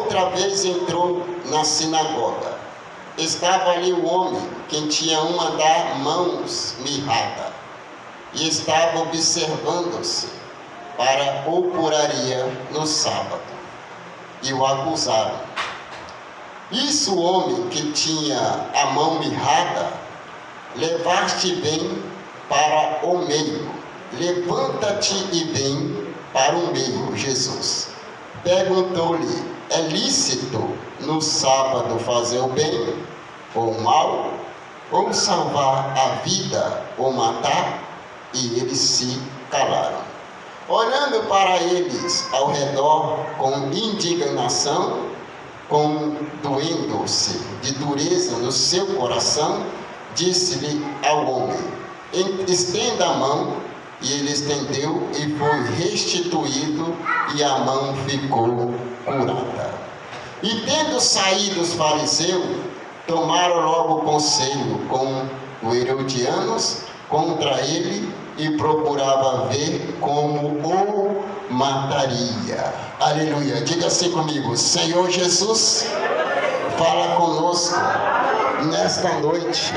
outra vez entrou na sinagoga. Estava ali o homem que tinha uma das mãos mirrada e estava observando-se para o curaria no sábado, e o acusaram. Isso, o homem que tinha a mão mirrada, levaste bem para o meio, levanta-te e vem para o meio. Jesus perguntou-lhe: é lícito no sábado fazer o bem ou o mal, ou salvar a vida ou matar? E eles se calaram. Olhando para eles ao redor com indignação, doendo-se de dureza no seu coração, disse-lhe ao homem: estenda a mão. E ele estendeu e foi restituído, e a mão ficou curada. E tendo saído os fariseus, tomaram logo conselho com os herodianos contra ele, e procurava ver como o mataria. Aleluia. Diga assim comigo: Senhor Jesus, fala conosco nesta noite,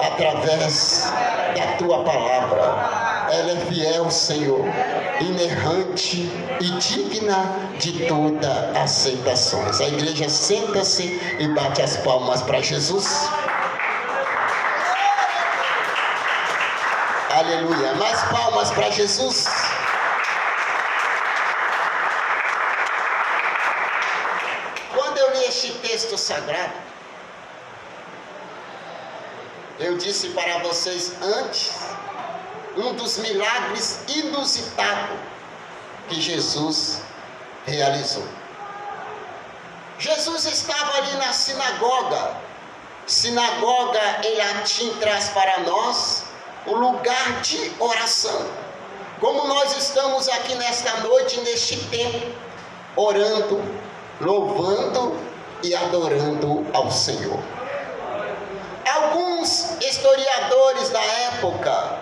através da tua palavra. Ela é fiel, Senhor, inerrante e digna de toda aceitação. A igreja senta-se e bate as palmas para Jesus. Aleluia. Mais palmas para Jesus. Quando eu li este texto sagrado, eu disse para vocês antes, um dos milagres inusitados que Jesus realizou. Jesus estava ali na sinagoga. Sinagoga em latim traz para nós o lugar de oração. Como nós estamos aqui nesta noite, neste tempo, orando, louvando e adorando ao Senhor. Alguns historiadores da época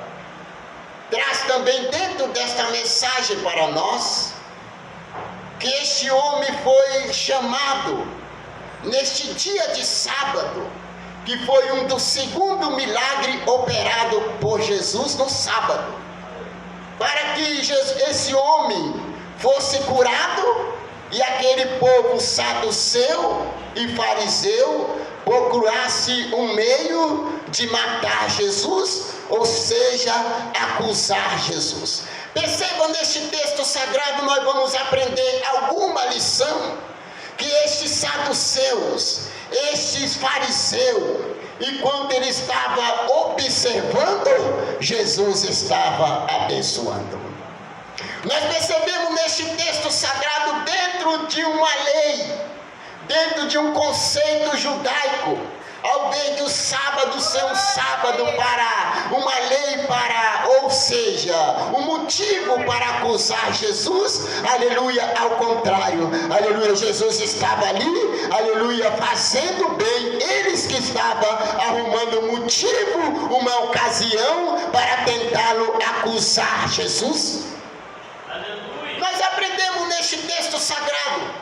traz também dentro desta mensagem para nós que este homem foi chamado neste dia de sábado, que foi um dos segundos milagres operado por Jesus no sábado, para que esse homem fosse curado e aquele povo saduceu e fariseu procurasse um meio de matar Jesus, ou seja, acusar Jesus. Percebam, neste texto sagrado nós vamos aprender alguma lição que estes saduceus, estes fariseus, enquanto ele estava observando, Jesus estava abençoando. Nós percebemos neste texto sagrado, dentro de uma lei, dentro de um conceito judaico, ao ver que o sábado ser um sábado para uma lei, para, ou seja, um motivo para acusar Jesus, aleluia, ao contrário, aleluia, Jesus estava ali, aleluia, fazendo bem, eles que estavam arrumando um motivo, uma ocasião para tentá-lo acusar Jesus. Aleluia. Nós aprendemos neste texto sagrado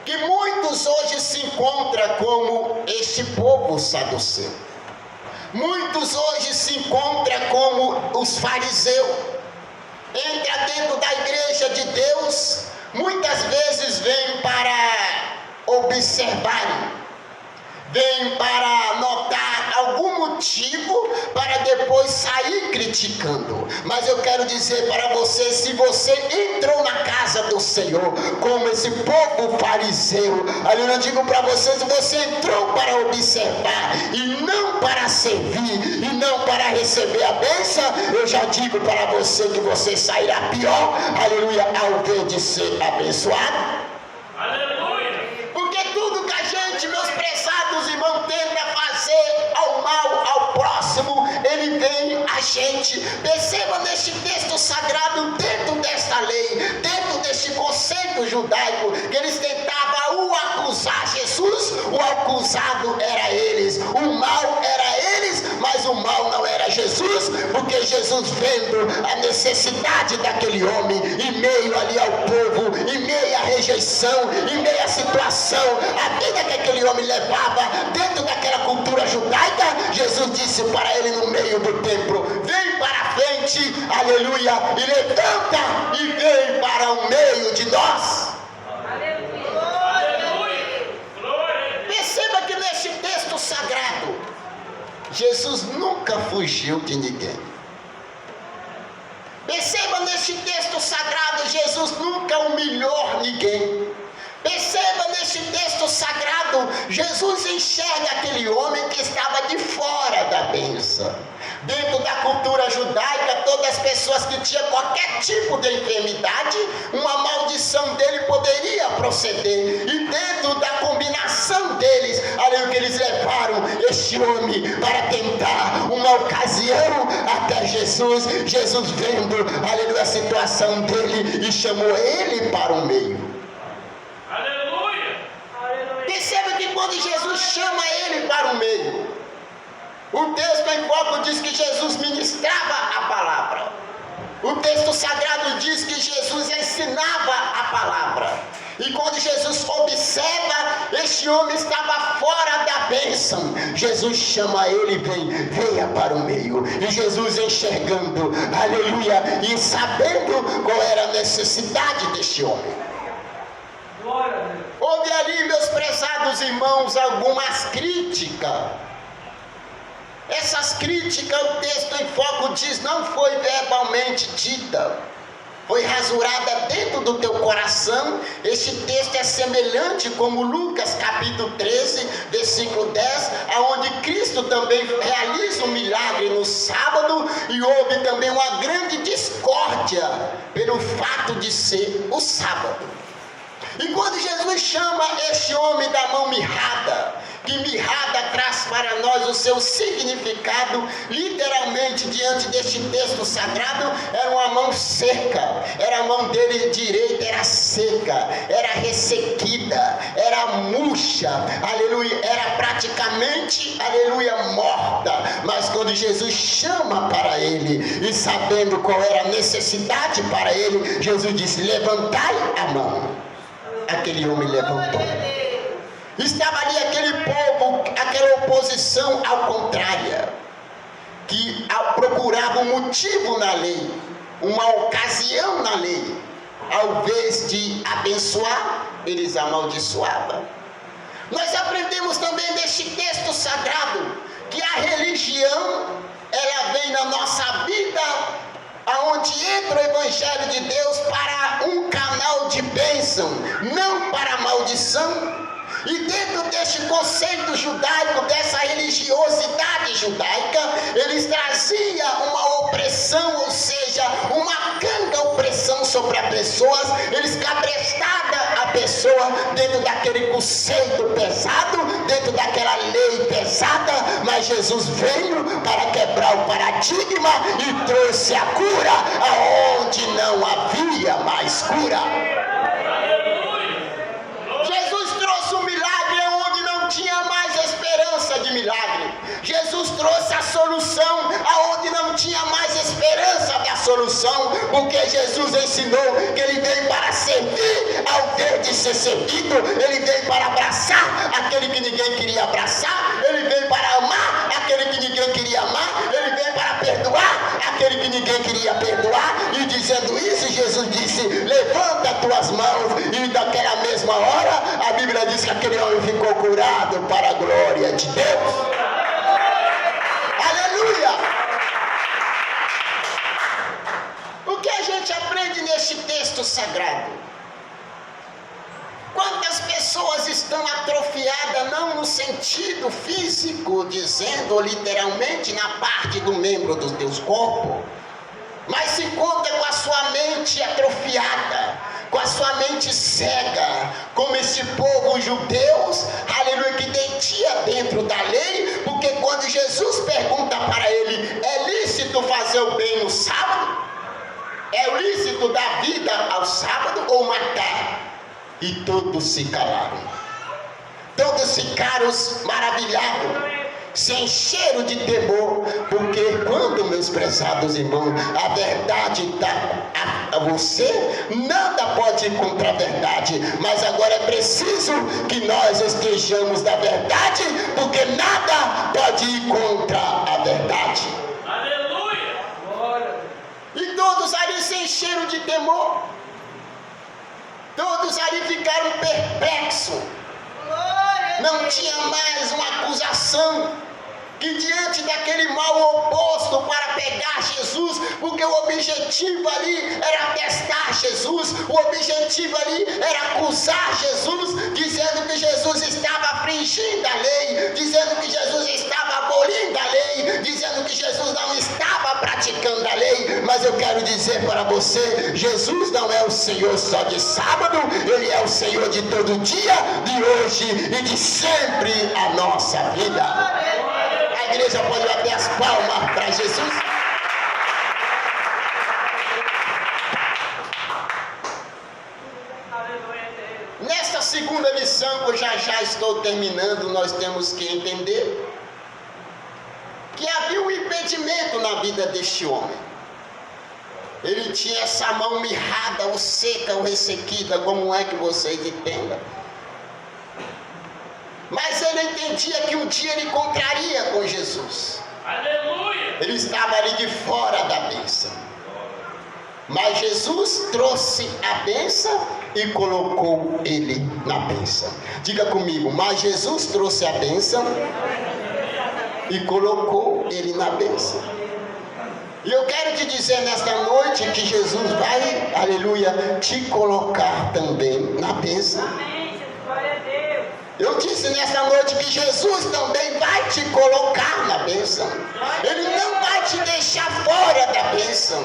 que muitos hoje se encontram como este povo saduceu. Muitos hoje se encontram como os fariseus. Entra dentro da igreja de Deus, muitas vezes vem para observar, vem para notar algum motivo para depois sair criticando. Mas eu quero dizer para você, se você entrou na casa do Senhor como esse povo fariseu, ali eu digo para você, se você entrou para observar e não para servir e não para receber a bênção, eu já digo para você que você sairá pior, aleluia, ao ver de ser abençoado. Aleluia. Porque tudo que a gente, meus prezados irmãos, tenta fazer ao mal, ao próximo, ele vem a gente. Perceba neste texto sagrado, dentro desta lei, dentro deste conceito judaico, que eles tentavam o acusar Jesus, o acusado era eles, o mal era eles, mas o mal não era Jesus, porque porque Jesus, vendo a necessidade daquele homem, em meio ali ao povo, em meio à rejeição, em meio à situação, a vida que aquele homem levava dentro daquela cultura judaica, Jesus disse para ele no meio do templo: vem para a frente, aleluia, e levanta e vem para o meio de nós. Perceba que neste texto sagrado, Jesus nunca fugiu de ninguém. Perceba neste texto sagrado, Jesus nunca humilhou ninguém. Perceba neste texto sagrado, Jesus enxerga aquele homem que estava de fora da bênção. Dentro da cultura judaica, todas as pessoas que tinham qualquer tipo de enfermidade, uma maldição dele poderia proceder. E dentro da combinação deles, além do que eles levaram este homem para tentar uma ocasião até Jesus, Jesus vendo, aleluia, a situação dele e chamou ele para o meio. Perceba que quando Jesus chama ele para o meio, o texto em foco diz que Jesus ministrava a palavra. O texto sagrado diz que Jesus ensinava a palavra. E quando Jesus observa, este homem estava fora da bênção. Jesus chama ele, venha para o meio. E Jesus enxergando, aleluia, e sabendo qual era a necessidade deste homem. Houve ali, meus prezados irmãos, algumas críticas. Essas críticas, o texto em foco diz, não foi verbalmente dita, foi rasurada dentro do teu coração. Este texto é semelhante como Lucas capítulo 13, versículo 10, aonde Cristo também realiza um milagre no sábado, e houve também uma grande discórdia pelo fato de ser o sábado. E quando Jesus chama este homem da mão mirrada, que mirrada traz para nós o seu significado, literalmente diante deste texto sagrado, era uma mão seca, era a mão dele direita, era seca, era ressequida, era murcha, aleluia, era praticamente, aleluia, morta. Mas quando Jesus chama para ele, e sabendo qual era a necessidade para ele, Jesus disse: levantai a mão. Aquele homem levantou. Estava ali aquele povo, aquela oposição ao contrária, que procurava um motivo na lei, uma ocasião na lei. Ao invés de abençoar, eles amaldiçoavam. Nós aprendemos também deste texto sagrado que a religião, ela vem na nossa vida, aonde entra o Evangelho de Deus para um canal de bênção, não para maldição. E dentro deste conceito judaico, dessa religiosidade judaica, eles traziam uma opressão, ou seja, uma canga opressão sobre as pessoas. Eles cabrestavam a pessoa dentro daquele conceito pesado, dentro daquela lei pesada. Mas Jesus veio para quebrar o paradigma e trouxe a cura aonde não havia mais cura. Tinha mais esperança de milagre. Jesus trouxe a solução aonde não tinha mais esperança da solução, porque Jesus ensinou que ele veio para servir ao invés de ser servido. Ele veio para abraçar aquele que ninguém queria abraçar, ele veio para amar aquele que ninguém queria amar, ele veio para perdoar aquele que ninguém queria perdoar. E dizendo isso, Jesus disse: levanta as tuas mãos. E naquela mesma hora a Bíblia diz que aquele homem ficou curado para a glória de Deus. Aleluia! O que a gente aprende neste texto sagrado? Quantas pessoas estão atrofiadas, não no sentido físico, dizendo literalmente na parte do membro do teu corpo, mas se encontra com a sua mente atrofiada, com a sua mente cega, como esse povo judeus, aleluia, que detinha dentro da lei, porque quando Jesus pergunta para ele: é lícito fazer o bem no sábado? É lícito dar vida ao sábado ou matar? E todos se calaram. Todos ficaram maravilhados. sem cheiro de temor, porque quando, meus prezados irmãos, a verdade está a você, nada pode ir contra a verdade, mas agora é preciso que nós estejamos na verdade, porque nada pode ir contra a verdade. Aleluia! E todos ali sem cheiro de temor, todos ali ficaram perplexos. Não tinha mais uma acusação, que diante daquele mal oposto para pegar Jesus, porque o objetivo ali era testar Jesus, o objetivo ali era acusar Jesus, dizendo que Jesus estava infringindo a lei, dizendo que Jesus estava abolindo a lei, dizendo que Jesus não estava praticando a lei. Mas eu quero dizer para você, Jesus não é o Senhor só de sábado, Ele é o Senhor de todo dia, de hoje e de sempre a nossa vida. A igreja pode bater as palmas para Jesus. Nesta segunda lição, que eu já estou terminando, nós temos que entender que havia um impedimento na vida deste homem. Ele tinha essa mão mirrada, ou seca, ou ressequida, como é que vocês entendam. Mas ele entendia que um dia ele encontraria com Jesus. Aleluia! Ele estava ali de fora da bênção. Mas Jesus trouxe a bênção e colocou ele na bênção. Diga comigo, mas Jesus trouxe a bênção e colocou ele na bênção. E eu quero te dizer nesta noite que Jesus vai, aleluia, te colocar também na bênção. Eu disse nesta noite que Jesus também vai te colocar na bênção. Ele não vai te deixar fora da bênção.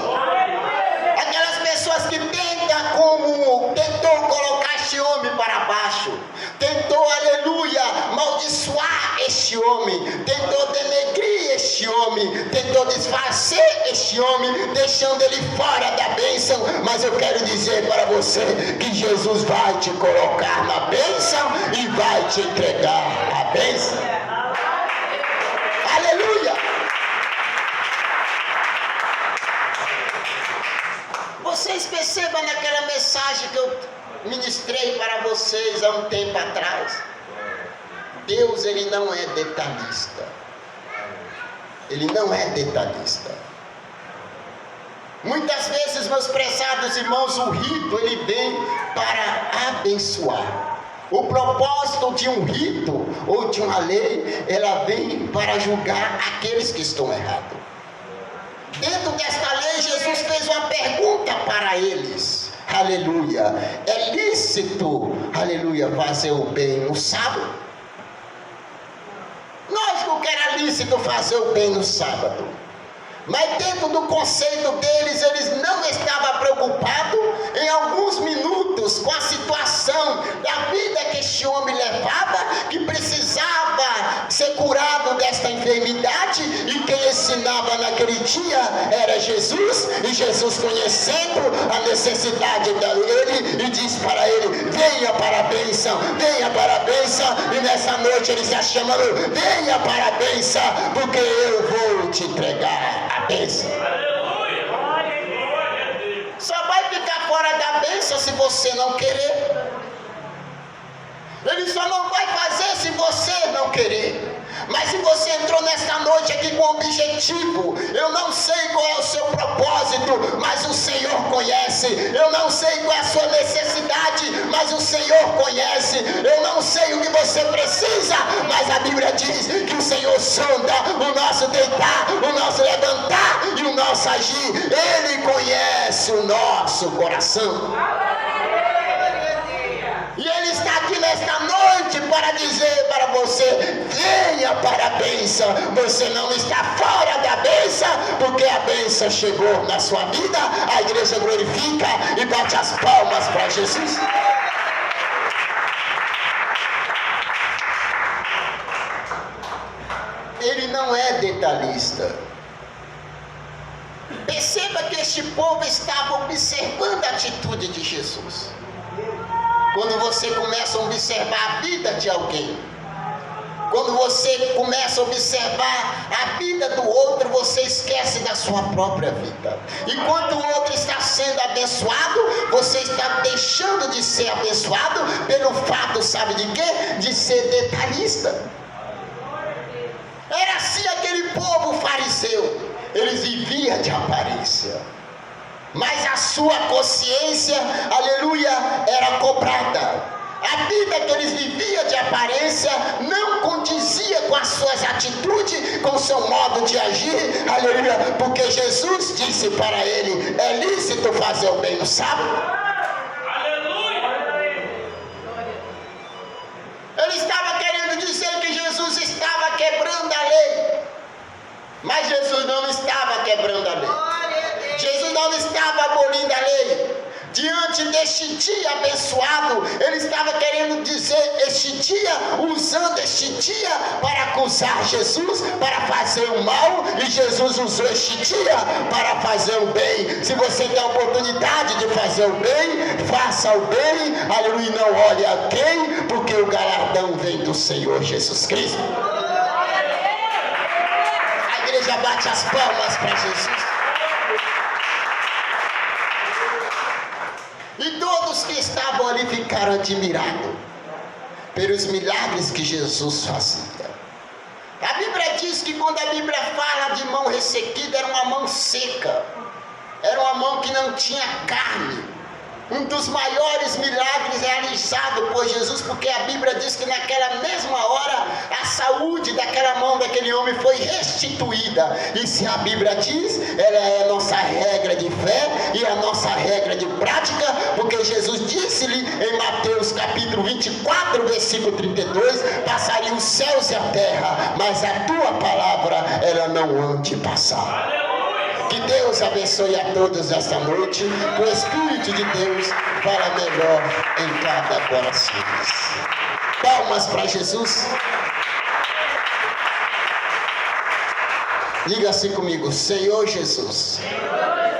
Aquelas pessoas que tentou colocar este homem para baixo, tentou, aleluia, amaldiçoar este homem, tentou denegrir este homem, tentou desfazer este homem, deixando ele fora da bênção. Mas eu quero dizer para você que Jesus vai te colocar na bênção e vai te entregar a bênção. Aleluia! Vocês percebam naquela mensagem que eu ministrei para vocês há um tempo atrás. Deus, Ele não é detalhista. Ele não é detalhista. Muitas vezes, meus prezados irmãos, o rito, ele vem para abençoar. O propósito de um rito ou de uma lei, ela vem para julgar aqueles que estão errados. Dentro desta lei, Jesus fez uma pergunta para eles. Aleluia. É lícito, aleluia, fazer o bem no sábado? Lógico que era lícito fazer o bem no sábado. Mas dentro do conceito deles, eles não estavam preocupados em alguns minutos com a situação da vida que este homem levava, que precisava ser curado desta enfermidade, e quem ensinava naquele dia era Jesus, e Jesus, conhecendo a necessidade dele, e disse para ele: venha para a bênção, venha para a bênção. E nessa noite ele está chamando: venha para a bênção, porque eu vou te entregar a bênção. Só vai ficar fora da bênção se você não querer. Ele só não vai fazer se você não querer. Mas se você entrou nesta noite aqui com objetivo, eu não sei qual é o seu propósito, mas o Senhor conhece. Eu não sei qual é a sua necessidade, mas o Senhor conhece. Eu não sei o que você precisa, mas a Bíblia diz que o Senhor sonda o nosso deitar, o nosso levantar e o nosso agir. Ele conhece o nosso coração. E Ele está aqui nesta noite para dizer para você: venha para a bênção. Você não está fora da bênção, porque a bênção chegou na sua vida. A igreja glorifica e bate as palmas para Jesus. Ele não é detalhista. Perceba que este povo estava observando a atitude de Jesus. Quando você começa a observar a vida de alguém, Quando você começa a observar a vida do outro, você esquece da sua própria vida. Enquanto o outro está sendo abençoado, você está deixando de ser abençoado pelo fato, sabe de quê? De ser detalhista. Era assim aquele povo fariseu. Eles viviam de aparência, mas a sua consciência, aleluia, era cobrada. A vida que eles viviam de aparência não condizia com as suas atitudes, com o seu modo de agir, aleluia, porque Jesus disse para ele: é lícito fazer o bem no sábado. Ele estava querendo dizer que Jesus estava quebrando a lei, mas Jesus não estava quebrando a lei. Jesus não estava abolindo a lei. Diante deste dia abençoado, ele estava querendo dizer este dia, usando este dia para acusar Jesus, para fazer o mal, e Jesus usou este dia para fazer o bem. Se você tem a oportunidade de fazer o bem, faça o bem, aleluia, não olhe a quem, porque o galardão vem do Senhor Jesus Cristo. A igreja bate as palmas para Jesus. E todos que estavam ali ficaram admirados pelos milagres que Jesus fazia. A Bíblia diz que quando a Bíblia fala de mão ressequida, era uma mão seca, era uma mão que não tinha carne. Um dos maiores milagres realizados por Jesus, porque a Bíblia diz que naquela mesma hora a saúde daquela mão daquele homem foi restituída. E se a Bíblia diz, ela é a nossa regra de fé e a nossa regra de prática, porque Jesus disse-lhe em Mateus capítulo 24, versículo 32, passariam os céus e a terra, mas a tua palavra ela não hão de passar. Que Deus abençoe a todos esta noite. O Espírito de Deus fala melhor em cada coração. Palmas para Jesus. Diga assim comigo: Senhor Jesus,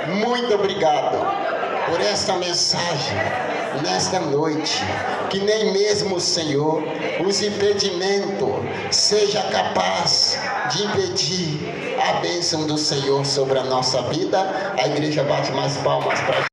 muito obrigado por esta mensagem nesta noite. Que nem mesmo o Senhor, os impedimentos, seja capaz de impedir a bênção do Senhor sobre a nossa vida. A igreja bate mais palmas para